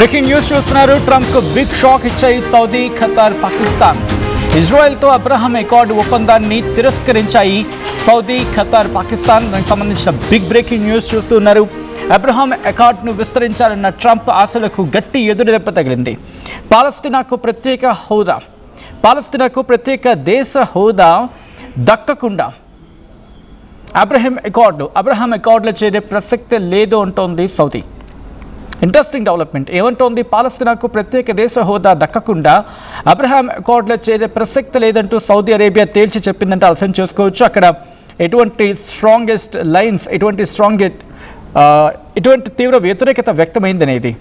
Breaking news చూస్తున్నారు. Trump కు big shock ఇచ్చాయి Saudi, Qatar, Pakistan. ఇజ్రాయెల్తో Abraham Accord ఒప్పందాన్ని తిరస్కరించాయి సౌదీ, ఖతార్, పాకిస్తాన్. దానికి సంబంధించిన బిగ్ బ్రేకింగ్ న్యూస్ చూస్తున్నారు. అబ్రహాం అకార్డును విస్తరించాలన్న ట్రంప్ ఆశలకు గట్టి ఎదురుదెబ్బ తగిలింది. పాలస్తీనాకు ప్రత్యేక దేశ హోదా దక్కకుండా అబ్రహాం అకార్డులో చేరే ప్రసక్తే లేదు అంటోంది సౌదీ. Interesting development. ఏమంటోంది? పాలస్తీనాకు ప్రత్యేక దేశ హోదా దక్కకుండా అబ్రహాం అకార్డులో చేరే ప్రసక్తి లేదంటూ సౌదీ అరేబియా తేల్చి చెప్పిందంటే అర్థం చేసుకోవచ్చు. అక్కడ ఎటువంటి స్ట్రాంగెస్ట్ లైన్స్, ఎటువంటి తీవ్ర వ్యతిరేకత వ్యక్తమైందనేది.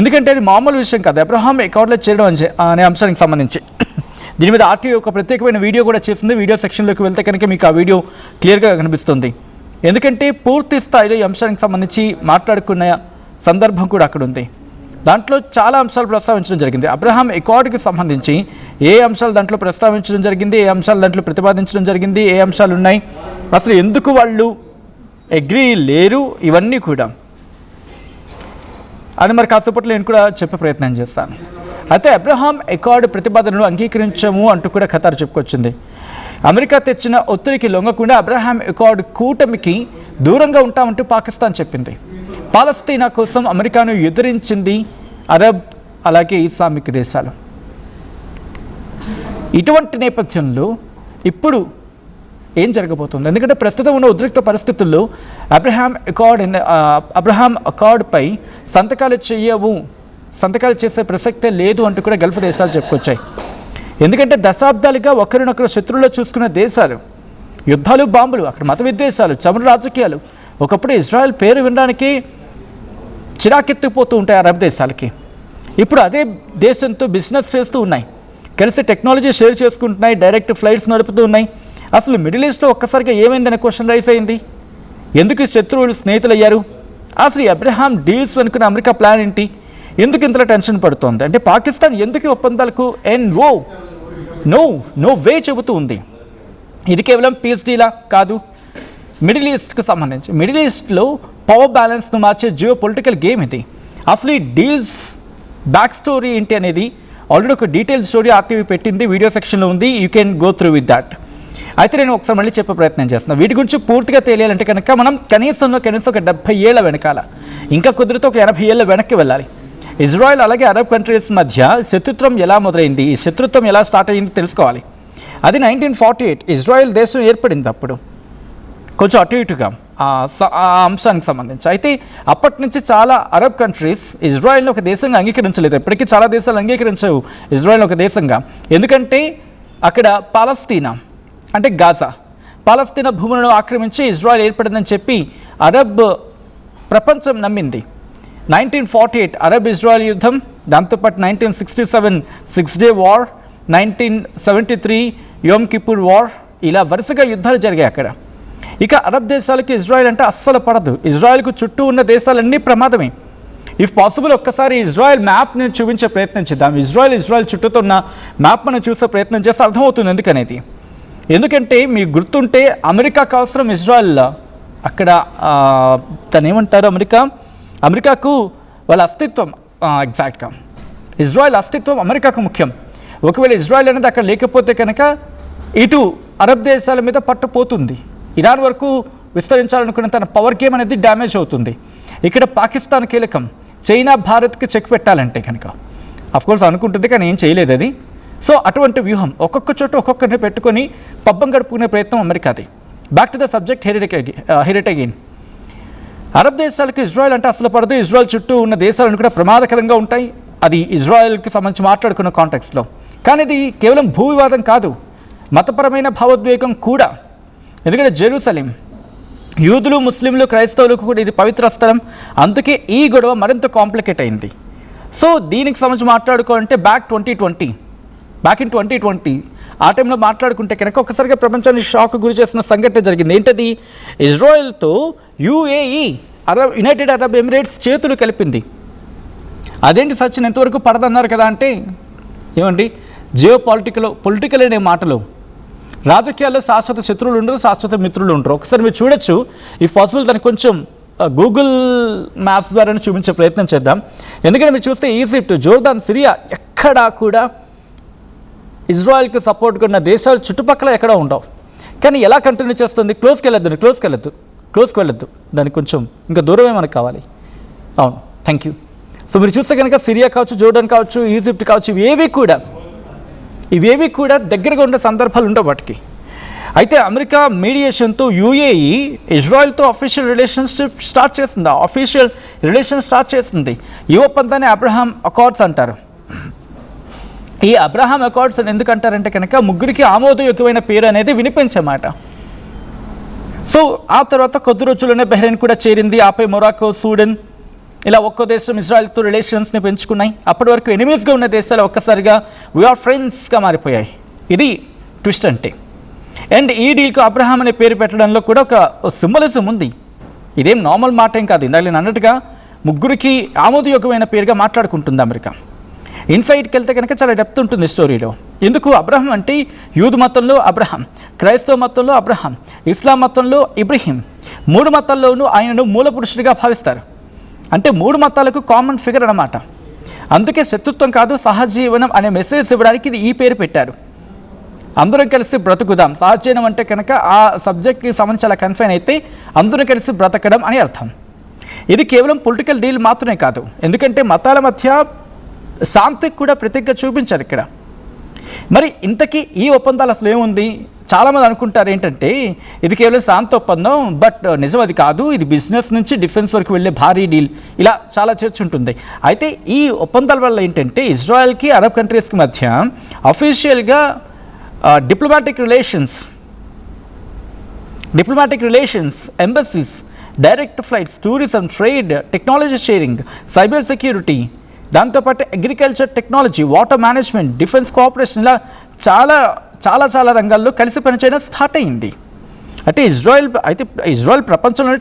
ఎందుకంటే అది మామూలు విషయం కాదు అబ్రహాం అకార్డులో చేరడం అనే అంశానికి సంబంధించి. దీని మీద ఆర్టీఓ ఒక ప్రత్యేకమైన వీడియో కూడా చేసింది. వీడియో సెక్షన్లోకి వెళ్తే కనుక మీకు ఆ వీడియో క్లియర్గా కనిపిస్తుంది. ఎందుకంటే పూర్తి స్థాయిలో ఈ అంశానికి సంబంధించి మాట్లాడుకున్న సందర్భం కూడా అక్కడ ఉంది. దాంట్లో చాలా అంశాలు ప్రస్తావించడం జరిగింది. అబ్రహాం అకార్డుకి సంబంధించి ఏ అంశాలు దాంట్లో ప్రస్తావించడం జరిగింది, ఏ అంశాలు దాంట్లో ప్రతిపాదించడం జరిగింది, ఏ అంశాలు ఉన్నాయి, అసలు ఎందుకు వాళ్ళు అగ్రీ లేరు, ఇవన్నీ కూడా అది మరి కాసేపట్లో నేను కూడా చెప్పే ప్రయత్నం చేస్తాను. అయితే అబ్రహాం అకార్డు ప్రతిపాదనను అంగీకరించము అంటూ కూడా ఖతార్ చెప్పుకొచ్చింది. అమెరికా తెచ్చిన ఒత్తిడికి లొంగకుండా అబ్రహాం అకార్డు కూటమికి దూరంగా ఉంటామంటూ పాకిస్తాన్ చెప్పింది. పాలస్తీనా కోసం అమెరికాను ఎదిరించింది అరబ్ అలాగే ఇస్లామిక్ దేశాలు. ఇటువంటి నేపథ్యంలో ఇప్పుడు ఏం జరగబోతుంది? ఎందుకంటే ప్రస్తుతం ఉన్న ఉద్రిక్త పరిస్థితుల్లో అబ్రహాం అకార్డుపై సంతకాలు చేసే ప్రసక్తే లేదు అంటూ కూడా గల్ఫ్ దేశాలు చెప్పుకొచ్చాయి. ఎందుకంటే దశాబ్దాలుగా ఒకరినొకరు శత్రువులో చూసుకున్న దేశాలు, యుద్ధాలు, బాంబులు, అక్కడ మత విద్వేషాలు, చమురు రాజకీయాలు. ఒకప్పుడు ఇజ్రాయెల్ పేరు వినడానికి చిరాకెత్తిపోతూ ఉంటాయి అరబ్ దేశాలకి. ఇప్పుడు అదే దేశంతో బిజినెస్ చేస్తూ ఉన్నాయి, కలిసి టెక్నాలజీ షేర్ చేసుకుంటున్నాయి, డైరెక్ట్ ఫ్లైట్స్ నడుపుతూ ఉన్నాయి. అసలు మిడిల్ ఈస్ట్లో ఒక్కసారిగా ఏమైందనే క్వశ్చన్ రైజ్ అయింది. ఎందుకు శత్రువులు స్నేహితులు అయ్యారు? అసలు ఈ అబ్రహాం డీల్స్ వెనుకున్న అమెరికా ప్లాన్ ఏంటి? ఎందుకు ఇంతలో టెన్షన్ పడుతోంది? అంటే పాకిస్తాన్ ఎందుకు ఒప్పందాలకు నో వే చెబుతూ ఉంది? ఇది కేవలం పీస్ డీలా కాదు, మిడిల్ ఈస్ట్కి సంబంధించి. మిడిల్ ఈస్ట్లో పవర్ బ్యాలెన్స్ను మార్చే జియో పొలిటికల్ గేమ్ ఇది. అసలు ఈ డీల్స్ బ్యాక్ స్టోరీ ఏంటి అనేది ఆల్రెడీ ఒక డీటెయిల్ స్టోరీ ఆర్టీవీ పెట్టింది, వీడియో సెక్షన్లో ఉంది. You can go through with that. అయితే నేను ఒకసారి మళ్ళీ చెప్పే ప్రయత్నం చేస్తున్నాను. వీటి గురించి పూర్తిగా తెలియాలంటే కనుక మనం కనీసం ఒక 70 ఏళ్ల వెనకాల, ఇంకా కుదిరితే ఒక 80 ఏళ్ళ వెనక్కి వెళ్ళాలి. ఇజ్రాయెల్ అలాగే అరబ్ కంట్రీస్ మధ్య శత్రుత్వం ఎలా మొదలైంది, ఈ శత్రుత్వం ఎలా స్టార్ట్ అయ్యింది తెలుసుకోవాలి. అది 1948 ఇజ్రాయెల్ దేశం ఏర్పడింది. అప్పుడు కొంచెం అటు ఇటుగా ఆ అంశానికి సంబంధించి. అయితే అప్పటి నుంచి చాలా అరబ్ కంట్రీస్ ఇజ్రాయెల్ని ఒక దేశంగా అంగీకరించలేదు. ఇప్పటికీ చాలా దేశాలు అంగీకరించవు ఇజ్రాయెల్ని ఒక దేశంగా. ఎందుకంటే అక్కడ పాలస్తీనా అంటే గాజా, పాలస్తీనా భూములను ఆక్రమించి ఇజ్రాయెల్ ఏర్పడిందని చెప్పి అరబ్ ప్రపంచం నమ్మింది. 1948 అరబ్ ఇజ్రాయెల్ యుద్ధం, దాంతోపాటు 1967 six day war, 1973 Yom Kippur war, ఇలా వరుసగా యుద్ధాలు జరిగాయి అక్కడ. ఇక అరబ్ దేశాలకి ఇజ్రాయెల్ అంటే అస్సలు పడదు. ఇజ్రాయెల్కు చుట్టూ ఉన్న దేశాలన్నీ ప్రమాదమే. ఇఫ్ పాసిబుల్ ఒక్కసారి ఇజ్రాయెల్ మ్యాప్ని చూపించే ప్రయత్నం చేద్దాం. ఇజ్రాయెల్ చుట్టూతో ఉన్న మ్యాప్ మనం చూసే ప్రయత్నం చేస్తే అర్థమవుతుంది ఎందుకనేది. ఎందుకంటే మీకు గుర్తుంటే అమెరికాకు అవసరం ఇజ్రాయెల్. అక్కడ తను ఏమంటారు, అమెరికాకు వాళ్ళ అస్తిత్వం, ఎగ్జాక్ట్గా ఇజ్రాయెల్ అస్తిత్వం అమెరికాకు ముఖ్యం. ఒకవేళ ఇజ్రాయెల్ అనేది అక్కడ లేకపోతే కనుక ఇటు అరబ్ దేశాల మీద పట్టుపోతుంది. ఇరాన్ వరకు విస్తరించాలనుకున్న తన పవర్ గేమ్ అనేది డ్యామేజ్ అవుతుంది. ఇక్కడ పాకిస్తాన్ కీలకం. చైనా భారత్కి చెక్ పెట్టాలంటే కనుక అఫ్కోర్స్ అనుకుంటుంది, కానీ ఏం చేయలేదు అది. సో అటువంటి వ్యూహం ఒక్కొక్క చోట ఒక్కొక్కరిని పెట్టుకొని పబ్బం గడుపుకునే ప్రయత్నం అమెరికాది. బ్యాక్ టు ద సబ్జెక్ట్, హెరిట్ అగైన్. అరబ్ దేశాలకు ఇజ్రాయెల్ అంటే అసలు పడదు. ఇజ్రాయెల్ చుట్టూ ఉన్న దేశాలను కూడా ప్రమాదకరంగా ఉంటాయి. అది ఇజ్రాయెల్కి సంబంధించి మాట్లాడుకున్న కాంటెక్స్లో. కానీ ఇది కేవలం భూ వివాదం కాదు, మతపరమైన భావోద్వేగం కూడా. ఎందుకంటే జెరూసలేం యూదులు, ముస్లింలు, క్రైస్తవులకు కూడా ఇది పవిత్ర స్థలం. అందుకే ఈ గొడవ మరింత కాంప్లికేట్ అయింది. సో దీనికి సంబంధించి మాట్లాడుకోవాలంటే బ్యాక్ ఇన్ 2020 ఆ టైంలో మాట్లాడుకుంటే కనుక ఒకసారిగా ప్రపంచాన్ని షాక్ గురి చేసిన సంఘటన జరిగింది. ఏంటది? ఇజ్రాయెల్తో UAE యునైటెడ్ అరబ్ ఎమిరేట్స్ చేతులు కలిపింది. అదేంటి సచిన్, ఎంతవరకు పడదన్నారు కదా అంటే, ఏమండి జియో పొలిటికల్ అనే మాటలు రాజకీయాల్లో శాశ్వత శత్రువులు ఉండరు, శాశ్వత మిత్రులు ఉండరు. ఒకసారి మీరు చూడొచ్చు, ఈ పాసిబుల్ దానికి కొంచెం గూగుల్ మ్యాప్స్ ద్వారా చూపించే ప్రయత్నం చేద్దాం. ఎందుకంటే మీరు చూస్తే ఈజిప్ట్, జోర్దాన్, సిరియా ఎక్కడా కూడా ఇజ్రాయెల్కి సపోర్ట్గా ఉన్న దేశాలు చుట్టుపక్కల ఎక్కడా ఉండవు. కానీ ఎలా కంటిన్యూ చేస్తుంది? క్లోజ్కి వెళ్ళొద్దు, దానికి కొంచెం ఇంకా దూరమే మనకు కావాలి. అవును, థ్యాంక్ యూ. సో మీరు చూస్తే కనుక సిరియా కావచ్చు, జోర్డాన్ కావచ్చు, ఈజిప్ట్ కావచ్చు, ఇవేవి కూడా దగ్గరగా ఉండే సందర్భాలు ఉండవు వాటికి. అయితే అమెరికా మీడియేషన్తో యూఏఈ ఇజ్రాయెల్తో ఆఫీషియల్ రిలేషన్షిప్ స్టార్ట్ చేస్తుంది. ఈ ఒప్పందాన్ని అబ్రహాం అకార్డ్స్ అంటారు. ఈ అబ్రహాం అకార్డ్స్ అని ఎందుకు అంటారంటే కనుక ముగ్గురికి ఆమోదయోగ్యమైన పేరు అనేది వినిపించమాట. సో ఆ తర్వాత కొద్ది రోజుల్లోనే బహ్రెయిన్ కూడా చేరింది. ఆపై మొరాకో, సూడన్, ఇలా ఒక్కో దేశం ఇజ్రాయెల్తో రిలేషన్స్ని పెంచుకున్నాయి. అప్పటి వరకు ఎనిమీస్గా ఉన్న దేశాలు ఒక్కసారిగా వీఆర్ ఫ్రెండ్స్గా మారిపోయాయి. ఇది ట్విస్ట్ అంటే. అండ్ ఈ డీల్కు అబ్రహాం అనే పేరు పెట్టడంలో కూడా ఒక సింబలిజం ఉంది. ఇదేం నార్మల్ మాట ఏం కాదు. ఇందాక నేను అన్నట్టుగా ముగ్గురికి ఆమోదయోగ్యమైన పేరుగా మాట్లాడుకుంటుంది అమెరికా. ఇన్సైడ్కి వెళ్తే కనుక చాలా డెప్త్ ఉంటుంది స్టోరీలో. ఎందుకు అబ్రహాం అంటే యూదు మతంలో అబ్రహాం, క్రైస్తవ మతంలో అబ్రహాం, ఇస్లాం మతంలో ఇబ్రహీం, 3 మతాల్లోనూ ఆయనను మూల పురుషుడిగా భావిస్తారు. అంటే 3 మతాలకు కామన్ ఫిగర్ అన్నమాట. అందుకే శత్రుత్వం కాదు సహజీవనం అనే మెసేజ్ ఇవ్వడానికి ఇది ఈ పేరు పెట్టారు. అందరం కలిసి బ్రతుకుదాం. సహజీవనం అంటే కనుక ఆ సబ్జెక్ట్కి సంబంధించి అలా కన్ఫైన్ అయితే అందరం కలిసి బ్రతకడం అని అర్థం. ఇది కేవలం పొలిటికల్ డీల్ మాత్రమే కాదు, ఎందుకంటే మతాల మధ్య శాంతికి కూడా ప్రతీకగా చూపించారు ఇక్కడ. మరి ఇంతకీ ఈ ఒప్పందాలు అసలు ఏముంది? చాలామంది అనుకుంటారు ఏంటంటే ఇది కేవలం శాంతి ఒప్పందం, బట్ నిజం అది కాదు. ఇది బిజినెస్ నుంచి డిఫెన్స్ వరకు వెళ్ళే భారీ డీల్, ఇలా చాలా చర్చ ఉంటుంది. అయితే ఈ ఒప్పందాల వల్ల ఏంటంటే ఇజ్రాయెల్కి అరబ్ కంట్రీస్కి మధ్య అఫీషియల్గా diplomatic relations, embassies, direct flights, tourism, trade, technology sharing, cyber security, దాంతోపాటు agriculture technology, water management, defence cooperation, ఇలా చాలా రంగాల్లో కలిసి పనిచేయడం స్టార్ట్ అయింది. అంటే ఇజ్రాయెల్ ప్రపంచంలోని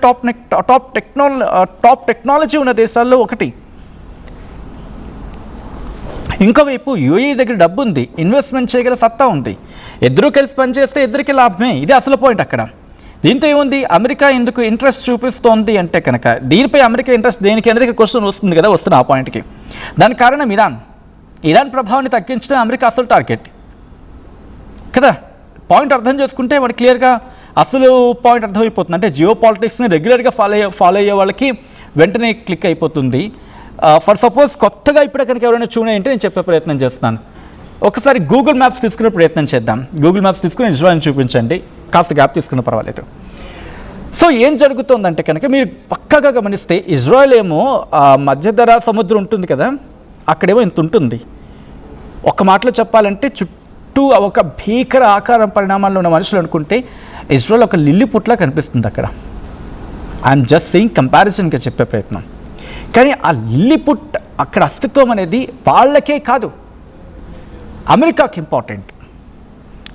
టాప్ టెక్నాలజీ ఉన్న దేశాల్లో ఒకటి. ఇంకోవైపు యూఏఈ దగ్గర డబ్బు ఉంది, ఇన్వెస్ట్మెంట్ చేయగల సత్తా ఉంది. ఇద్దరూ కలిసి పనిచేస్తే ఇద్దరికి లాభమే. ఇది అసలు పాయింట్ అక్కడ. దీంతో ఏముంది, అమెరికా ఎందుకు ఇంట్రెస్ట్ చూపిస్తోంది అంటే కనుక దీనిపై అమెరికా ఇంట్రెస్ట్ దేనికి అనేది క్వశ్చన్ వస్తుంది కదా. వస్తున్న ఆ పాయింట్కి దానికి కారణం ఇరాన్ ప్రభావాన్ని తగ్గించడం అమెరికా అసలు టార్గెట్ కదా. పాయింట్ అర్థం చేసుకుంటే మనకి క్లియర్గా అసలు పాయింట్ అర్థమైపోతుంది. అంటే జియో పాలిటిక్స్ని రెగ్యులర్గా ఫాలో అయ్యే వాళ్ళకి వెంటనే క్లిక్ అయిపోతుంది. ఫర్ సపోజ్ కొత్తగా ఇప్పుడు కనుక ఎవరైనా చూడంటే నేను చెప్పే ప్రయత్నం చేస్తున్నాను. ఒకసారి గూగుల్ మ్యాప్స్ తీసుకునే ప్రయత్నం చేద్దాం. గూగుల్ మ్యాప్స్ తీసుకుని ఇజ్రాయెల్ని చూపించండి, కాస్త గ్యాప్ తీసుకున్న పర్వాలేదు. సో ఏం జరుగుతుందంటే కనుక మీరు పక్కగా గమనిస్తే ఇజ్రాయెల్ ఏమో మధ్యధరా సముద్రం ఉంటుంది కదా, అక్కడేమో ఇంత ఉంటుంది. ఒక మాటలో చెప్పాలంటే చుట్టూ ఒక భీకర ఆకారం పరిణామాల్లో ఉన్న మనుషులు అనుకుంటే ఇజ్రాయెల్ ఒక లిల్లీ పుట్లా కనిపిస్తుంది అక్కడ. ఐఎమ్ జస్ట్ సెయింగ్ కంపారిజన్గా చెప్పే ప్రయత్నం. కానీ ఆ లిల్లీ పుట్ అక్కడ అస్తిత్వం అనేది వాళ్ళకే కాదు, అమెరికాకి ఇంపార్టెంట్.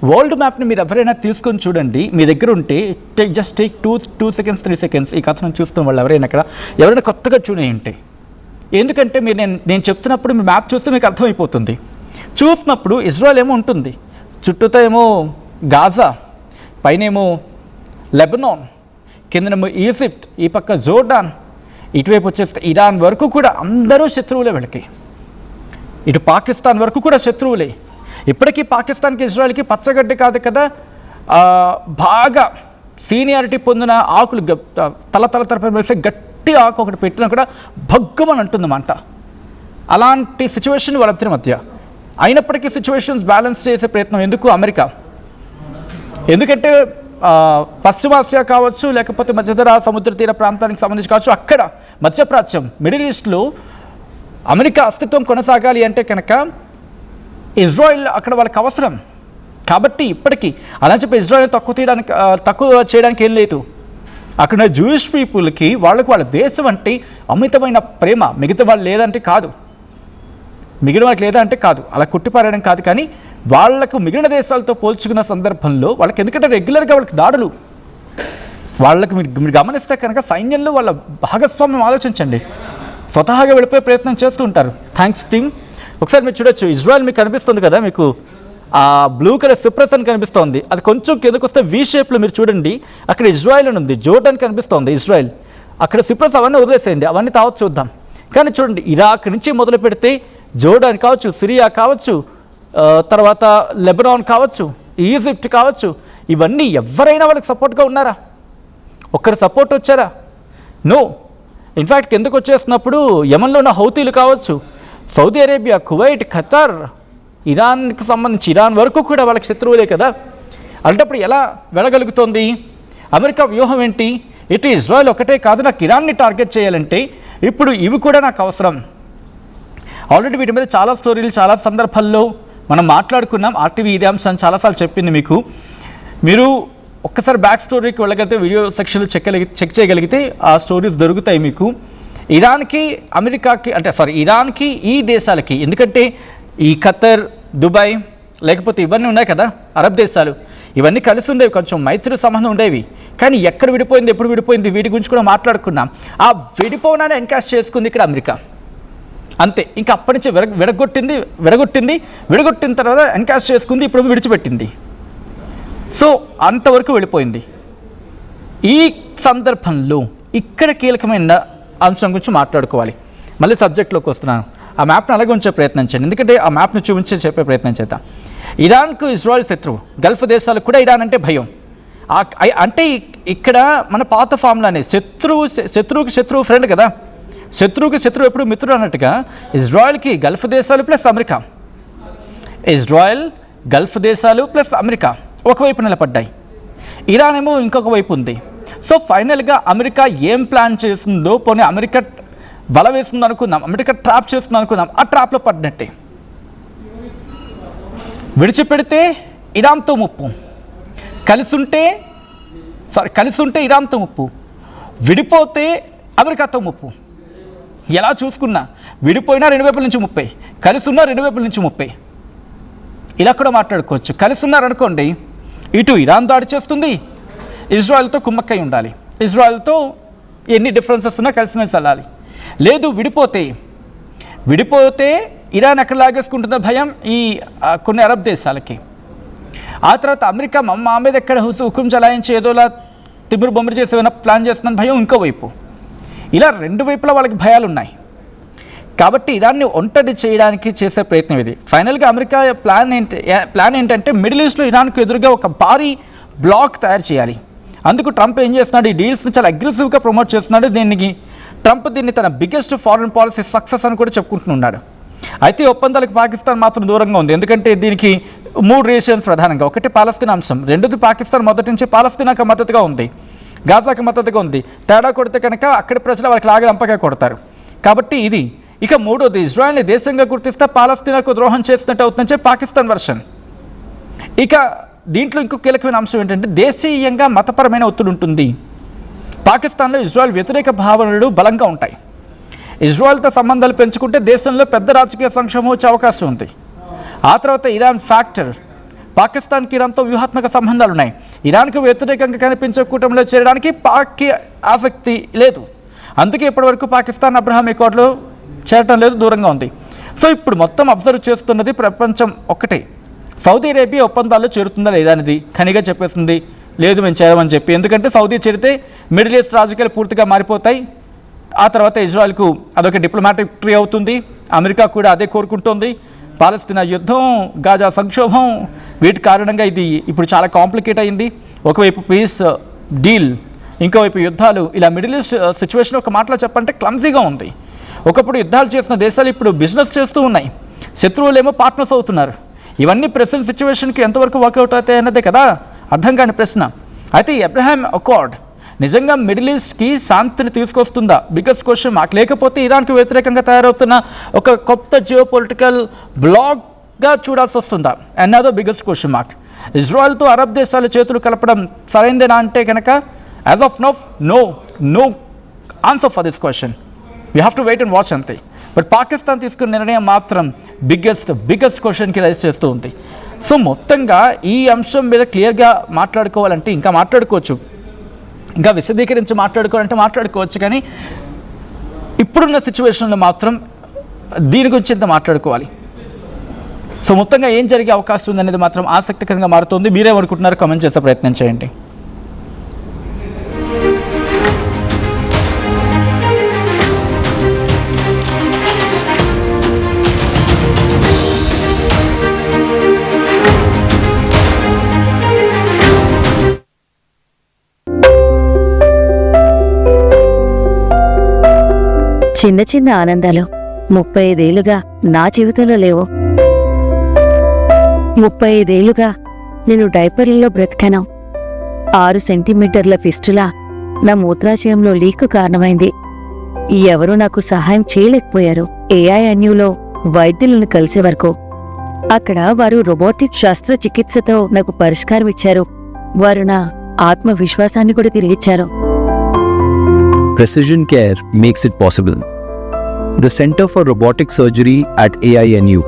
వరల్డ్ మ్యాప్ని మీరు ఎవరైనా తీసుకొని చూడండి, మీ దగ్గర ఉంటే జస్ట్ టేక్ 2 seconds 3 seconds ఈ కథను చూస్తున్న వాళ్ళు ఎవరైనా కొత్తగా చూడండి. ఎందుకంటే మీరు నేను చెప్తున్నప్పుడు మీ మ్యాప్ చూస్తే మీకు అర్థమైపోతుంది. చూసినప్పుడు ఇజ్రాయెల్ ఏమో ఉంటుంది, చుట్టూతో ఏమో గాజా, పైనేమో లెబనాన్, కిందనేమో ఈజిప్ట్, ఈ పక్క జోర్డాన్, ఇటువైపు వచ్చేస్తే ఇరాన్ వరకు కూడా అందరూ శత్రువులే వీళ్ళకి. ఇటు పాకిస్తాన్ వరకు కూడా శత్రువులే. ఇప్పటికీ పాకిస్తాన్కి ఇజ్రాయెల్కి పచ్చగడ్డి కాదు కదా, బాగా సీనియారిటీ పొందిన ఆకులు తలపై గట్టి ఆకు ఒకటి పెట్టినా కూడా భగ్గమని అంటుందన్నమాట. అలాంటి సిచ్యువేషన్ వాళ్ళిద్దరి మధ్య. అయినప్పటికీ సిచ్యువేషన్స్ బ్యాలెన్స్ చేసే ప్రయత్నం ఎందుకు అమెరికా? ఎందుకంటే పశ్చిమాసియా కావచ్చు, లేకపోతే మధ్యధరా సముద్ర తీర ప్రాంతానికి సంబంధించి కావచ్చు, అక్కడ మధ్యప్రాచ్యం, మిడిల్ ఈస్ట్లో అమెరికా అస్తిత్వం కొనసాగాలి అంటే కనుక ఇజ్రాయెల్ అక్కడ వాళ్ళకి అవసరం. కాబట్టి ఇప్పటికీ అలా చెప్పి ఇజ్రాయెల్ తక్కువ చేయడానికి ఏం లేదు. అక్కడ జూయిష్ పీపుల్కి వాళ్ళ దేశం అంటే అమితమైన ప్రేమ. మిగతా వాళ్ళు లేదంటే కాదు, అలా కుట్టిపారడం కాదు. కానీ వాళ్లకు మిగిలిన దేశాలతో పోల్చుకున్న సందర్భంలో వాళ్ళకి ఎందుకంటే రెగ్యులర్గా వాళ్ళకి దాడులు, వాళ్ళకి మీరు గమనిస్తే కనుక సైన్యంలో వాళ్ళ భాగస్వామ్యం ఆలోచించండి, స్వతహాగా వెళ్ళిపోయే ప్రయత్నం చేస్తూ ఉంటారు. Thanks team. ఒకసారి మీరు చూడొచ్చు, ఇజ్రాయెల్ మీకు కనిపిస్తుంది కదా, మీకు ఆ బ్లూ కలర్ సిప్రస్ అని కనిపిస్తోంది. అది కొంచెం కిందకు వస్తే వి షేప్లో మీరు చూడండి, అక్కడ ఇజ్రాయెల్ అని ఉంది. జోర్డాన్ కనిపిస్తోంది ఇజ్రాయెల్. అక్కడ సిప్రస్ అవన్నీ వదిలేసేయండి, అవన్నీ తర్వాత చూద్దాం. కానీ చూడండి, ఇరాక్ నుంచి మొదలు పెడితే జోర్డాన్ కావచ్చు, సిరియా కావచ్చు, తర్వాత లెబనాన్ కావచ్చు, ఈజిప్ట్ కావచ్చు, ఇవన్నీ ఎవరైనా వాళ్ళకి సపోర్ట్గా ఉన్నారా? ఒక్కరు సపోర్ట్ వచ్చారా? నో. ఇన్ఫ్యాక్ట్ కిందకు వచ్చేసినప్పుడు యమన్లో ఉన్న హౌతీలు కావచ్చు, సౌదీ అరేబియా, కువైట్, ఖతార్, ఇరాన్కి సంబంధించి ఇరాన్ వరకు కూడా వాళ్ళకి శత్రువులే కదా. అలాంటప్పుడు ఎలా వెళ్ళగలుగుతోంది? అమెరికా వ్యూహం ఏంటి? ఇటు ఇజ్రాయెల్ ఒకటే కాదు, నాకు ఇరాన్ని టార్గెట్ చేయాలంటే ఇప్పుడు ఇవి కూడా నాకు అవసరం. ఆల్రెడీ వీటి మీద చాలా స్టోరీలు చాలా సందర్భాల్లో మనం మాట్లాడుకున్నాం. ఆర్టీవీ ఇదే అంశాన్ని చాలాసార్లు చెప్పింది మీకు. మీరు ఒక్కసారి బ్యాక్ స్టోరీకి వెళ్ళగలిగితే, వీడియో సెక్షన్లో చెక్ చేయగలిగితే ఆ స్టోరీస్ దొరుకుతాయి మీకు. ఇరాన్కి అమెరికాకి ఇరాన్కి ఈ దేశాలకి, ఎందుకంటే ఈ ఖతర్, దుబాయ్ లేకపోతే ఇవన్నీ ఉన్నాయి కదా అరబ్ దేశాలు, ఇవన్నీ కలిసి ఉండేవి, కొంచెం మైత్రి సంబంధం ఉండేవి. కానీ ఎక్కడ విడిపోయింది, ఎప్పుడు విడిపోయింది, వీటి గురించి కూడా మాట్లాడుకున్నాం. ఆ విడిపోవడాన్ని ఎన్కాష్ చేసుకుంది ఇక్కడ అమెరికా, అంతే. ఇంకా అప్పటి నుంచి విడగొట్టిన తర్వాత ఎన్కాష్ చేసుకుంది, ఇప్పుడు విడిచిపెట్టింది. సో అంతవరకు వెళ్ళిపోయింది. ఈ సందర్భంలో ఇక్కడ కీలకమైన అంశం గురించి మాట్లాడుకోవాలి. మళ్ళీ సబ్జెక్ట్లోకి వస్తున్నాను. ఆ మ్యాప్ను అలాగే ఉంచే ప్రయత్నం చేయండి, ఎందుకంటే ఆ మ్యాప్ను చూపించి చెప్పే ప్రయత్నం చేద్దాం. ఇరాన్కు ఇజ్రాయెల్ శత్రువు, గల్ఫ్ దేశాలకు కూడా ఇరాన్ అంటే భయం. అంటే ఇక్కడ మన పాత ఫామ్లానే శత్రువుకి శత్రువు ఫ్రెండ్ కదా, శత్రువుకి శత్రువు ఎప్పుడు మిత్రుడు అన్నట్టుగా ఇజ్రాయెల్కి గల్ఫ్ దేశాలు ప్లస్ అమెరికా, ఇజ్రాయెల్ గల్ఫ్ దేశాలు ప్లస్ అమెరికా ఒకవైపు నిలబడ్డాయి, ఇరాన్ ఏమో ఇంకొక వైపు ఉంది. సో ఫైనల్గా అమెరికా ఏం ప్లాన్ చేస్తుందో, పోనీ అమెరికా వల వేస్తుంది అనుకుందాం, అమెరికా ట్రాప్ చేస్తుంది అనుకుందాం, ఆ ట్రాప్లో పడినట్టే. విడిచిపెడితే ఇరాన్తో ముప్పు, కలిసి ఉంటే ఇరాన్తో ముప్పు, విడిపోతే అమెరికాతో ముప్పు. ఎలా చూసుకున్నా విడిపోయినా రెండు వైపుల నుంచి 30, కలిసి ఉన్నా రెండు వైపుల నుంచి 30. ఇలా కూడా మాట్లాడుకోవచ్చు. కలిసి ఉన్నారనుకోండి, ఇటు ఇరాన్ దాడి చేస్తుంది, ఇజ్రాయెల్తో కుమ్మక్కై ఉండాలి, ఇజ్రాయెల్తో ఎన్ని డిఫరెన్సెస్ ఉన్నా కలిసిమెలిసి వెళ్ళాలి. లేదు విడిపోతే ఇరాన్ ఎక్కడ లాగేసుకుంటుందో భయం ఈ కొన్ని అరబ్ దేశాలకి. ఆ తర్వాత అమెరికా మా మీద ఎక్కడ హుకుం చలాయించి ఏదోలా తిమ్మిరి బొమ్మిరి చేసి ఏమైనా ప్లాన్ చేస్తుందని భయం ఇంకోవైపు. ఇలా రెండు వైపులా వాళ్ళకి భయాలు ఉన్నాయి. కాబట్టి ఇరాన్ని ఒంటరి చేయడానికి చేసే ప్రయత్నం ఇది. ఫైనల్గా అమెరికా ప్లాన్ ఏంటంటే మిడిల్ ఈస్ట్లో ఇరాన్కు ఎదురుగా ఒక భారీ బ్లాక్ తయారు చేయాలి. అందుకు ట్రంప్ ఏం చేస్తున్నాడు, ఈ డీల్స్ని చాలా అగ్రెసివ్గా ప్రమోట్ చేస్తున్నాడు. ట్రంప్ దీన్ని తన బిగ్గెస్ట్ ఫారెన్ పాలసీ సక్సెస్ అని కూడా చెప్పుకుంటున్నాడు. అయితే ఒప్పందాలకు పాకిస్తాన్ మాత్రం దూరంగా ఉంది, ఎందుకంటే దీనికి 3 రీజన్స్ ప్రధానంగా. ఒకటి పాలస్తీనా అంశం, రెండోది పాకిస్తాన్ మొదటి నుంచి పాలస్తీనాకు మద్దతుగా ఉంది, గాజాకు మద్దతుగా ఉంది. తేడా కొడితే కనుక అక్కడి ప్రజలు వాళ్ళకి లాగా రంపగా కొడతారు. కాబట్టి ఇది. ఇక మూడోది, ఇజ్రాయెల్ని దేశంగా గుర్తిస్తే పాలస్తీనాకు ద్రోహం చేసినట్టు అవుతుందని చెప్పి పాకిస్తాన్ వర్షన్. ఇక దీంట్లో ఇంకో కీలకమైన అంశం ఏంటంటే దేశీయంగా మతపరమైన ఒత్తిడి ఉంటుంది. పాకిస్తాన్లో ఇజ్రాయెల్ వ్యతిరేక భావనలు బలంగా ఉంటాయి. ఇజ్రాయెల్తో సంబంధాలు పెంచుకుంటే దేశంలో పెద్ద రాజకీయ సంక్షోభం వచ్చే అవకాశం ఉంది. ఆ తర్వాత ఇరాన్ ఫ్యాక్టర్, పాకిస్తాన్కి ఇరాన్తో వ్యూహాత్మక సంబంధాలు ఉన్నాయి. ఇరాన్కు వ్యతిరేకంగా కనిపించే కూటమిలో చేరడానికి పాక్కి ఆసక్తి లేదు. అందుకే ఇప్పటివరకు పాకిస్తాన్ అబ్రహాం అకార్డులో చేరటం లేదు, దూరంగా ఉంది. సో ఇప్పుడు మొత్తం అబ్జర్వ్ చేస్తున్నది ప్రపంచం ఒక్కటే, సౌదీ అరేబియా ఒప్పందాల్లో చేరుతుందా లేదా అనేది. ఖనిగా చెప్పేస్తుంది లేదు మేము చేరమని చెప్పి. ఎందుకంటే సౌదీ చేరితే మిడిల్ ఈస్ట్ రాజకీయాలు పూర్తిగా మారిపోతాయి. ఆ తర్వాత ఇజ్రాయెల్కు అదొక డిప్లొమాటిక్ ట్రీ అవుతుంది. అమెరికా కూడా అదే కోరుకుంటోంది. పాలస్తీనా యుద్ధం, గాజా సంక్షోభం, వీటి కారణంగా ఇది ఇప్పుడు చాలా కాంప్లికేట్ అయింది. ఒకవైపు పీస్ డీల్, ఇంకోవైపు యుద్ధాలు. ఇలా మిడిల్ ఈస్ట్ సిచ్యువేషన్ ఒక మాటలో చెప్పంటే క్లమ్జీగా ఉంది. ఒకప్పుడు యుద్ధాలు చేసిన దేశాలు ఇప్పుడు బిజినెస్ చేస్తూ ఉన్నాయి, శత్రువులేమో పార్ట్నర్స్ అవుతున్నారు. ఇవన్నీ ప్రెసెంట్ సిచ్యువేషన్కి ఎంతవరకు వర్కౌట్ అవుతాయి అన్నదే కదా అర్థం కాని ప్రశ్న. అయితే ఈ అబ్రహాం అకార్డ్ నిజంగా మిడిల్ ఈస్ట్కి శాంతిని తీసుకొస్తుందా? Biggest question mark. లేకపోతే ఇరాన్కి వ్యతిరేకంగా తయారవుతున్న ఒక కొత్త జియో పొలిటికల్ బ్లాక్గా చూడాల్సి వస్తుందా అన్నదో బిగ్గెస్ట్ క్వశ్చన్ మార్క్. ఇజ్రాయెల్తో అరబ్ దేశాల చేతులు కలపడం సరైందేనా అంటే కనుక as of no answer for this question. We have to wait and watch అంతే. బట్ పాకిస్తాన్ తీసుకున్న నిర్ణయం మాత్రం బిగ్గెస్ట్ క్వశ్చన్కి రైజ్ చేస్తూ ఉంది. సో మొత్తంగా ఈ అంశం మీద క్లియర్గా మాట్లాడుకోవాలంటే ఇంకా మాట్లాడుకోవచ్చు, ఇంకా విశదీకరించి మాట్లాడుకోవాలంటే మాట్లాడుకోవచ్చు. కానీ ఇప్పుడున్న సిచ్యువేషన్లో మాత్రం దీని గురించి ఇంత మాట్లాడుకోవాలి. సో మొత్తంగా ఏం జరిగే అవకాశం ఉందనేది మాత్రం ఆసక్తికరంగా మారుతుంది. మీరేమనుకుంటున్నారో కామెంట్ చేసే ప్రయత్నం చేయండి. చిన్న చిన్న ఆనందాలు 35 ఏళ్లుగా నా జీవితంలో లేవు. 35 ఏళ్లుగా నేను డైపర్లలో బ్రతికాను. 6 సెంటీమీటర్ల ఫిస్టులా నా మూత్రాశయంలో లీక్ కారణమైంది. ఎవరూ నాకు సహాయం చేయలేకపోయారు. AINUలో వైద్యులను కలిసే వరకు. అక్కడ వారు రోబోటిక్ శస్త్రచికిత్సతో నాకు పరిష్కారం ఇచ్చారు. వారు నా ఆత్మవిశ్వాసాన్ని కూడా తిరిగిచ్చారు. Precision care makes it possible. The Center for Robotic Surgery at AINU